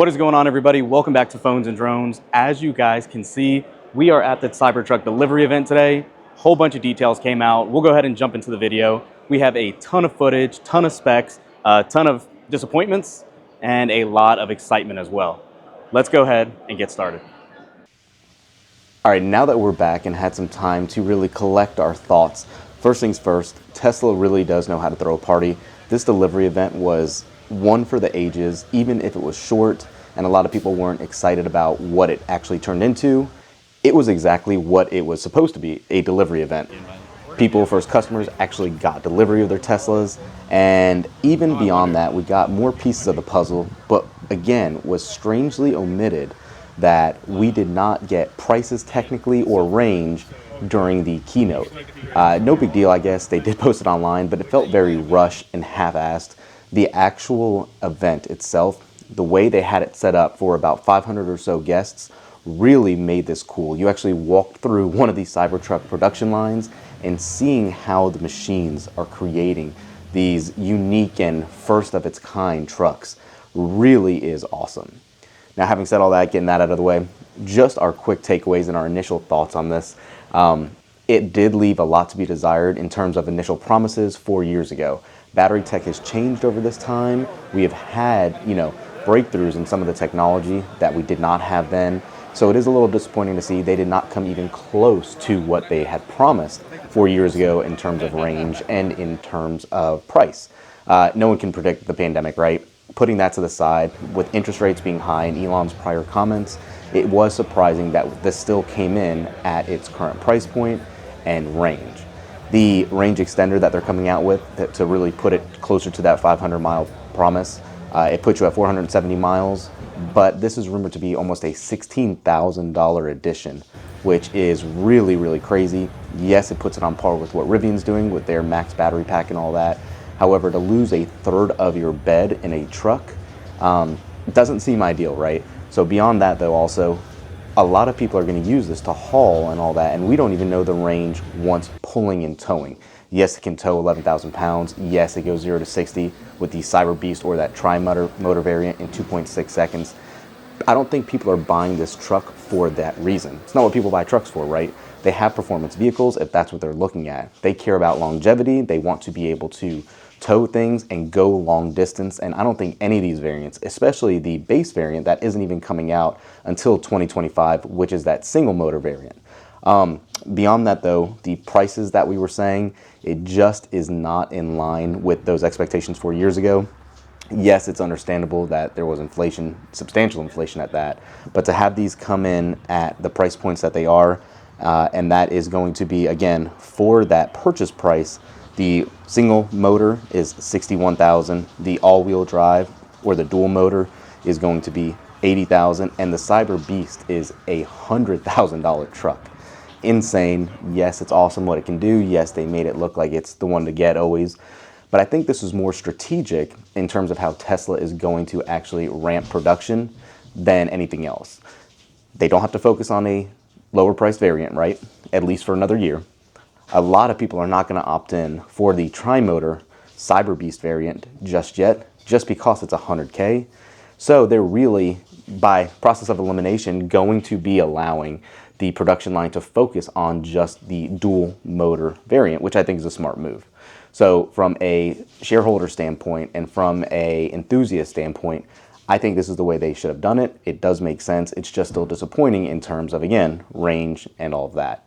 What is going on, everybody? Welcome back to Phones and Drones. As you guys can see, we are at the Cybertruck delivery event today. Whole bunch of details came out. We'll go ahead and jump into the video. We have a ton of footage, ton of specs, a ton of disappointments, and a lot of excitement as well. Let's go ahead and get started. All right, now that we're back and had some time to really collect our thoughts, first things first, Tesla really does know how to throw a party. This delivery event was one for the ages, even if it was short and a lot of people weren't excited about what it actually turned into. It was exactly what it was supposed to be, a delivery event. People, first customers, actually got delivery of their Teslas, and even beyond that, we got more pieces of the puzzle, but again, was strangely omitted that we did not get prices technically or range during the keynote. No big deal, I guess. They did post it online, but it felt very rushed and half-assed. The actual event itself, the way they had it set up for about 500 or so guests, really made this cool. You actually walked through one of these Cybertruck production lines and seeing how the machines are creating these unique and first of its kind trucks really is awesome. Now, having said all that, getting that out of the way, just our quick takeaways and our initial thoughts on this. It did leave a lot to be desired in terms of initial promises 4 years ago. Battery tech has changed over this time. We have had, breakthroughs in some of the technology that we did not have then. So it is a little disappointing to see they did not come even close to what they had promised 4 years ago in terms of range and in terms of price. No one can predict the pandemic, right? Putting that to the side, with interest rates being high and Elon's prior comments, it was surprising that this still came in at its current price point and range. The range extender that they're coming out with to really put it closer to that 500-mile promise, it puts you at 470 miles, but this is rumored to be almost a $16,000 edition, which is really, really crazy. Yes, it puts it on par with what Rivian's doing with their max battery pack and all that. However, to lose a third of your bed in a truck doesn't seem ideal, right? So beyond that, though, also, a lot of people are going to use this to haul and all that, and we don't even know the range once pulling and towing. Yes, it can tow 11,000 pounds. Yes, it goes 0 to 60 with the Cyber Beast or that tri-motor variant in 2.6 seconds. I don't think people are buying this truck for that reason. It's not what people buy trucks for, right? They have performance vehicles if that's what they're looking at. They care about longevity. They want to be able to tow things and go long distance, and I don't think any of these variants, especially the base variant that isn't even coming out until 2025, which is that single motor variant. Beyond that, though, the prices that we were saying, it just is not in line with those expectations 4 years ago. Yes, it's understandable that there was inflation, substantial inflation at that, but to have these come in at the price points that they are, and that is going to be, again, for that purchase price. The single motor is $61,000. The all-wheel drive or the dual motor is going to be $80,000, and the Cyber Beast is a $100,000 truck. Insane. Yes, it's awesome what it can do. Yes, they made it look like it's the one to get always. But I think this is more strategic in terms of how Tesla is going to actually ramp production than anything else. They don't have to focus on a lower price variant, right? At least for another year. A lot of people are not going to opt in for the tri-motor Cyber Beast variant just yet, just because it's $100K. So they're really, by process of elimination, going to be allowing the production line to focus on just the dual motor variant, which I think is a smart move. So from a shareholder standpoint and from a enthusiast standpoint, I think this is the way they should have done it. It does make sense. It's just still disappointing in terms of, again, range and all of that.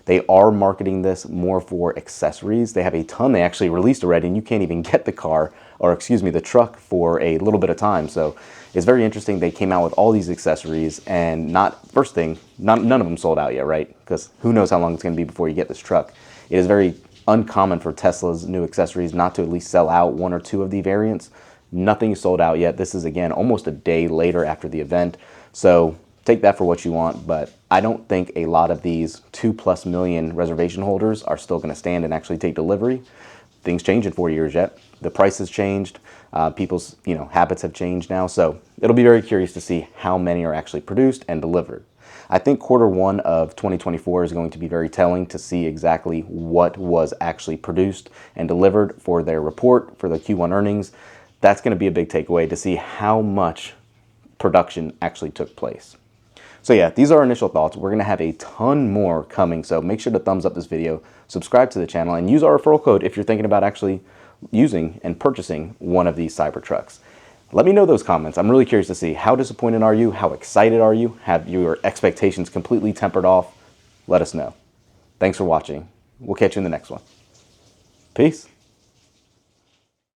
They are marketing this more for accessories. They have a ton they actually released already, and you can't even get the car, or excuse me, the truck for a little bit of time. So it's very interesting. They came out with all these accessories, and first thing, none of them sold out yet, right? Because who knows how long it's going to be before you get this truck. It is very uncommon for Tesla's new accessories not to at least sell out one or two of the variants. Nothing is sold out yet. This is, again, almost a day later after the event. So take that for what you want, but I don't think a lot of these 2+ million reservation holders are still going to stand and actually take delivery. Things change in 4 years yet. The price has changed. People's habits have changed now. So it'll be very curious to see how many are actually produced and delivered. I think Q1 of 2024 is going to be very telling to see exactly what was actually produced and delivered for their report for the Q1 earnings. That's going to be a big takeaway to see how much production actually took place. So yeah, these are our initial thoughts. We're gonna have a ton more coming, so make sure to thumbs up this video, subscribe to the channel, and use our referral code if you're thinking about actually using and purchasing one of these Cybertrucks. Let me know those comments. I'm really curious to see, how disappointed are you? How excited are you? Have your expectations completely tempered off? Let us know. Thanks for watching. We'll catch you in the next one. Peace.